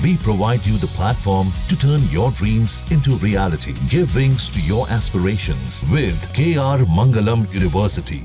We provide you the platform to turn your dreams into reality. Give wings to your aspirations with KR Mangalam University.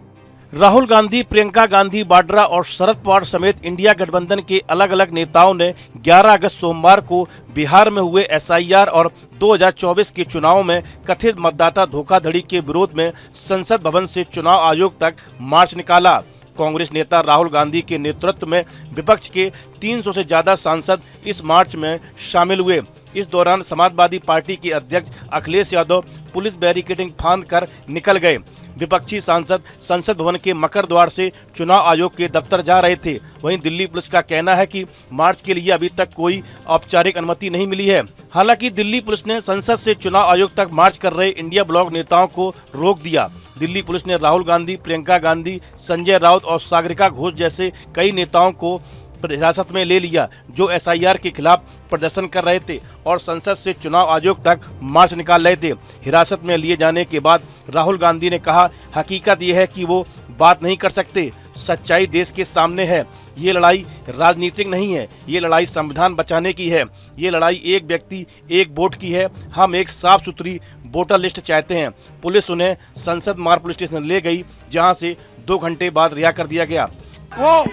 Rahul Gandhi, Priyanka Gandhi Vadra और शरद पवार समेत India गठबंधन के अलग अलग नेताओं ने 11 अगस्त सोमवार को बिहार में हुए SIR और 2024 के चुनाव में कथित मतदाता धोखाधड़ी के विरोध में संसद भवन से चुनाव आयोग तक मार्च निकाला। कांग्रेस नेता राहुल गांधी के नेतृत्व में विपक्ष के 300 से ज्यादा सांसद इस मार्च में शामिल हुए। इस दौरान समाजवादी पार्टी के अध्यक्ष अखिलेश यादव पुलिस बैरिकेडिंग फांद कर निकल गए। विपक्षी सांसद संसद भवन के मकर द्वार से चुनाव आयोग के दफ्तर जा रहे थे। वहीं दिल्ली पुलिस का कहना है कि मार्च के लिए अभी तक कोई औपचारिक अनुमति नहीं मिली है। हालांकि दिल्ली पुलिस ने संसद से चुनाव आयोग तक मार्च कर रहे इंडिया ब्लॉक नेताओं को रोक दिया। दिल्ली पुलिस ने राहुल गांधी, प्रियंका गांधी, संजय राउत और सागरिका घोष जैसे कई नेताओं को हिरासत में ले लिया जो SIR के खिलाफ प्रदर्शन कर रहे थे और संसद से चुनाव आयोग तक मार्च निकाल रहे थे। हिरासत में लिए जाने के बाद राहुल गांधी ने कहा, हकीकत यह है कि वो बात नहीं कर सकते। सच्चाई देश के सामने है। ये लड़ाई राजनीतिक नहीं है, ये लड़ाई संविधान बचाने की है। ये लड़ाई एक व्यक्ति एक वोट की है। हम एक साफ सुथरी वोटर लिस्ट चाहते हैं। पुलिस उन्हें संसद मार्ग पुलिस स्टेशन ले गई, जहां से 2 घंटे बाद रिहा कर दिया गया। वो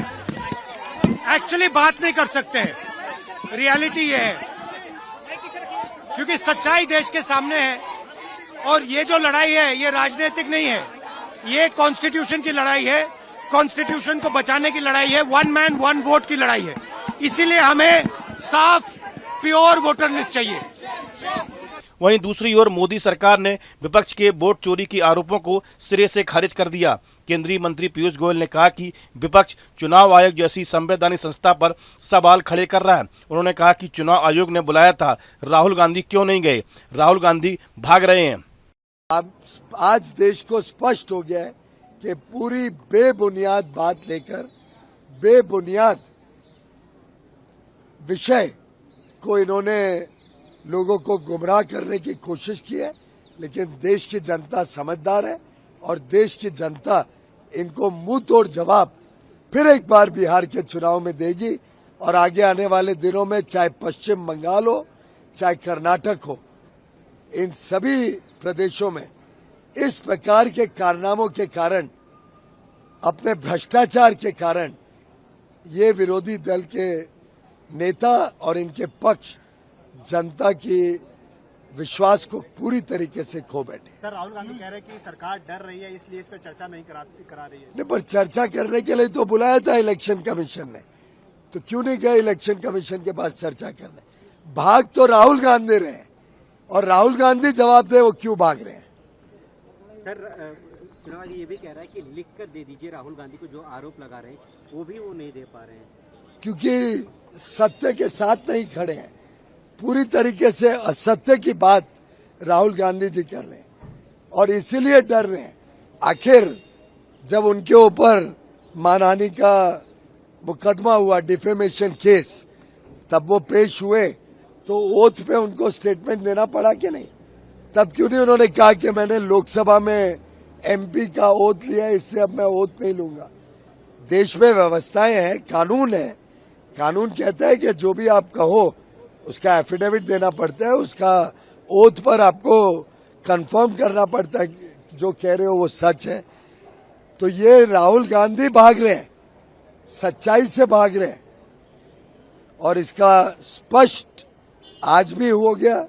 एक्चुअली बात नहीं कर सकते हैं। रियलिटी ये है क्योंकि सच्चाई देश के सामने है और ये जो लड़ाई है ये राजनीतिक नहीं है, ये कॉन्स्टिट्यूशन की लड़ाई है। कॉन्स्टिट्यूशन को बचाने की लड़ाई है। 1 मैन 1 वोट की लड़ाई है। इसीलिए हमें साफ प्योर वोटर लिस्ट चाहिए। वहीं दूसरी ओर मोदी सरकार ने विपक्ष के वोट चोरी के आरोपों को सिरे से खारिज कर दिया। केंद्रीय मंत्री पीयूष गोयल ने कहा कि विपक्ष चुनाव आयोग जैसी संवैधानिक संस्था पर सवाल खड़े कर रहा है। उन्होंने कहा कि चुनाव आयोग ने बुलाया था, राहुल गांधी क्यों नहीं गए? राहुल गांधी भाग रहे हैं। आज देश को स्पष्ट हो गया है कि पूरी बेबुनियाद बात लेकर बेबुनियाद विषय को इन्होंने लोगों को गुमराह करने की कोशिश की है। लेकिन देश की जनता समझदार है और देश की जनता इनको मुंह तोड़ जवाब फिर एक बार बिहार के चुनाव में देगी। और आगे आने वाले दिनों में चाहे पश्चिम बंगाल हो चाहे कर्नाटक हो, इन सभी प्रदेशों में इस प्रकार के कारनामों के कारण, अपने भ्रष्टाचार के कारण ये विरोधी दल के नेता और इनके पक्ष जनता की विश्वास को पूरी तरीके से खो बैठे। सर, राहुल गांधी कह रहे हैं कि सरकार डर रही है इसलिए इस पर चर्चा नहीं करा रही है। नहीं, पर चर्चा करने के लिए तो बुलाया था इलेक्शन कमीशन ने, तो क्यों नहीं गए इलेक्शन कमीशन के पास चर्चा करने? भाग तो राहुल गांधी रहे हैं और राहुल गांधी जवाब दे वो क्यों भाग रहे हैं। सर, चुनाव आयोग ये भी कह रहा है कि लिख कर दे दीजिए राहुल गांधी को जो आरोप लगा रहे हैं वो भी वो नहीं दे पा रहे हैं क्योंकि सत्य के साथ नहीं खड़े हैं। पूरी तरीके से असत्य की बात राहुल गांधी जी कर रहे हैं और इसीलिए डर रहे हैं। आखिर जब उनके ऊपर मानहानि का मुकदमा हुआ, डिफेमेशन केस, तब वो पेश हुए तो ओथ पे उनको स्टेटमेंट देना पड़ा कि नहीं? तब क्यों नहीं उन्होंने कहा कि मैंने लोकसभा में MP का ओथ लिया, इससे अब मैं ओथ नहीं लूंगा? देश में व्यवस्थाएं हैं, कानून है। कानून कहता है कि जो भी आप कहो उसका एफिडेविट देना पड़ता है, उसका ओथ पर आपको कंफर्म करना पड़ता है कि जो कह रहे हो वो सच है। तो ये राहुल गांधी भाग रहे हैं, सच्चाई से भाग रहे हैं और इसका स्पष्ट आज भी हो गया।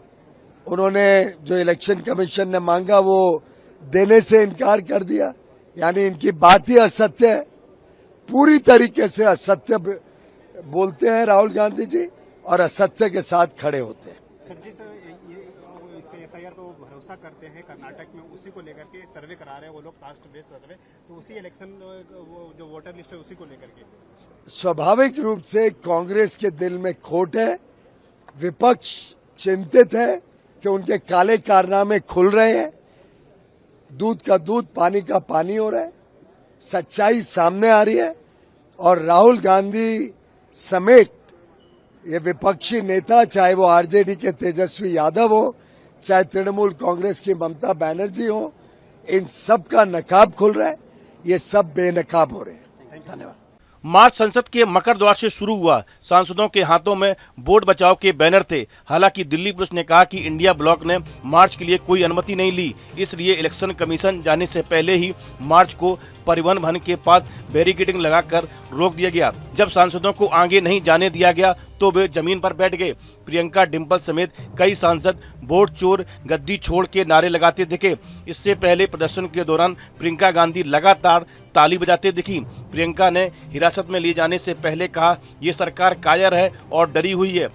उन्होंने जो इलेक्शन कमीशन ने मांगा वो देने से इनकार कर दिया, यानी इनकी बात ही असत्य है। पूरी तरीके से असत्य बोलते हैं राहुल गांधी जी और असत्य के साथ खड़े होते हैं। सर, जिस SIR पर वो भरोसा करते हैं कर्नाटक में, उसी को लेकर के सर्वे करा रहे हैं वो लोग, कास्ट बेस्ड सर्वे, तो उसी इलेक्शन वो जो वोटर लिस्ट है उसी को लेकर के स्वाभाविक रूप से कांग्रेस के दिल में खोट है। विपक्ष चिंतित है कि उनके काले कारनामे खुल रहे हैं, दूध का दूध पानी का पानी हो रहा है, सच्चाई सामने आ रही है और राहुल गांधी समेत ये विपक्षी नेता, चाहे वो RJD के तेजस्वी यादव हो, चाहे तृणमूल कांग्रेस की ममता बनर्जी हो, इन सब का नकाब खुल रहा है। ये सब बेनकाब हो रहे हैं। धन्यवाद। मार्च संसद के मकर द्वार से शुरू हुआ। सांसदों के हाथों में वोट बचाओ के बैनर थे। हालांकि दिल्ली पुलिस ने कहा कि इंडिया ब्लॉक ने मार्च के लिए कोई अनुमति नहीं ली, इसलिए इलेक्शन कमीशन जाने से पहले ही मार्च को परिवहन भवन के पास बैरिकेडिंग लगाकर रोक दिया गया। जब सांसदों को आगे नहीं जाने दिया गया तो वे जमीन पर बैठ गए। प्रियंका, डिंपल समेत कई सांसद वोट चोर, गद्दी छोड़ के नारे लगाते दिखे। इससे पहले प्रदर्शन के दौरान प्रियंका गांधी लगातार ताली बजाते दिखी। प्रियंका ने हिरासत में लिए जाने से पहले कहा, ये सरकार कायर है और डरी हुई है।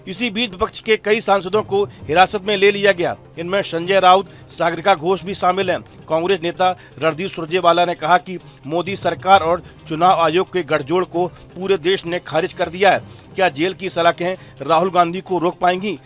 इसी बीच विपक्ष के कई सांसदों को हिरासत में ले लिया गया। इनमें संजय राउत, सागरिका घोष भी शामिल हैं। कांग्रेस नेता रणदीप सुरजेवाला ने कहा कि मोदी सरकार और चुनाव आयोग के गठजोड़ को पूरे देश ने खारिज कर दिया है। क्या जेल की सलाखें राहुल गांधी को रोक पाएंगी?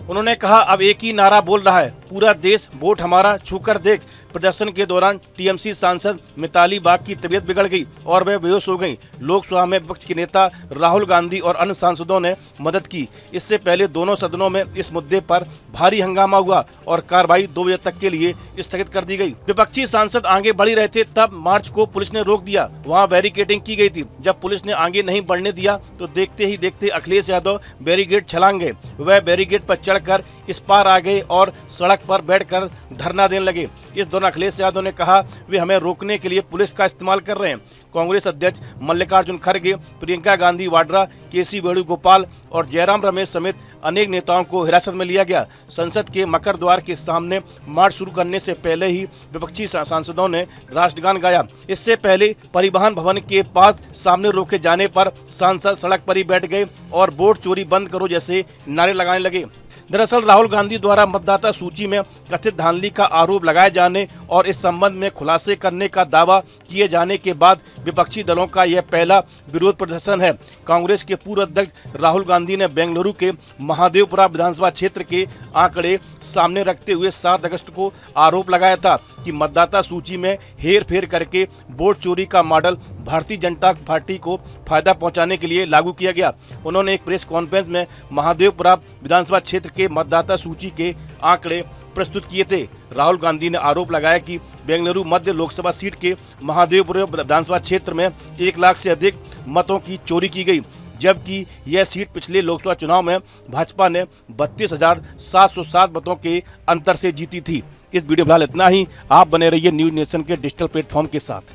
उन्होंने कहा, अब एक ही नारा बोल रहा है, पूरा देश वोट हमारा, छूकर देख। प्रदर्शन के दौरान टीएमसी सांसद मिताली बाग की तबीयत बिगड़ गई और वह बेहोश हो गई। लोकसभा में विपक्ष के नेता राहुल गांधी और अन्य सांसदों ने मदद की। इससे पहले दोनों सदनों में इस मुद्दे पर भारी हंगामा हुआ और कार्रवाई 2 बजे तक के लिए स्थगित कर दी गई। विपक्षी सांसद आगे बढ़ रहे थे, तब मार्च को पुलिस ने रोक दिया। वहाँ बैरिकेडिंग की गई थी। जब पुलिस ने आगे नहीं बढ़ने दिया तो देखते ही देखते अखिलेश यादव बैरिकेड छलांग गए। वह बैरिकेड पर चढ़कर इस पार आ गए और सड़क पर बैठकर धरना देने लगे। इस दौरान अखिलेश यादव ने कहा, वे हमें रोकने के लिए पुलिस का इस्तेमाल कर रहे हैं। कांग्रेस अध्यक्ष मल्लिकार्जुन खड़गे, प्रियंका गांधी वाड्रा, केसी वेणुगोपाल और जयराम रमेश समेत अनेक नेताओं को हिरासत में लिया गया। संसद के मकर द्वार के सामने मार्च शुरू करने से पहले ही विपक्षी सांसदों ने राष्ट्रगान गाया। इससे पहले परिवहन भवन के पास सामने रोके जाने पर सांसद सड़क पर ही बैठ गए और वोट चोरी बंद करो जैसे नारे लगाने लगे। दरअसल राहुल गांधी द्वारा मतदाता सूची में कथित धांधली का आरोप लगाए जाने और इस संबंध में खुलासे करने का दावा किए जाने के बाद विपक्षी दलों का यह पहला विरोध प्रदर्शन है। कांग्रेस के पूर्व अध्यक्ष राहुल गांधी ने बेंगलुरु के महादेवपुरा विधानसभा क्षेत्र के आंकड़े सामने रखते हुए 7 अगस्त को आरोप लगाया था कि मतदाता सूची में हेरफेर करके वोट चोरी का मॉडल भारतीय जनता पार्टी को फायदा पहुंचाने के लिए लागू किया गया। उन्होंने एक प्रेस कॉन्फ्रेंस में महादेवपुरा विधानसभा क्षेत्र के मतदाता सूची के आंकड़े प्रस्तुत किए थे। राहुल गांधी ने आरोप लगाया कि बेंगलुरु मध्य लोकसभा सीट के महादेवपुरा विधानसभा क्षेत्र में 1 लाख से अधिक मतों की चोरी की गई, जबकि यह सीट पिछले लोकसभा चुनाव में भाजपा ने 32,707 मतों के अंतर से जीती थी। इस वीडियो में फिलहाल इतना ही। आप बने रहिए न्यूज नेशन के डिजिटल प्लेटफॉर्म के साथ।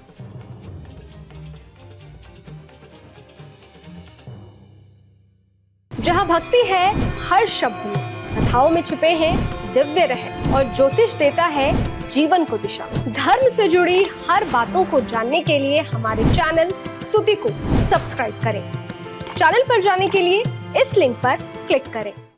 जहां भक्ति है हर शब्द में, कथाओं में छुपे हैं दिव्य रहस्य और ज्योतिष देता है जीवन को दिशा। धर्म से जुड़ी हर बातों को जानने के लिए हमारे चैनल स्तुति को सब्सक्राइब करें। चैनल पर जाने के लिए इस लिंक पर क्लिक करें।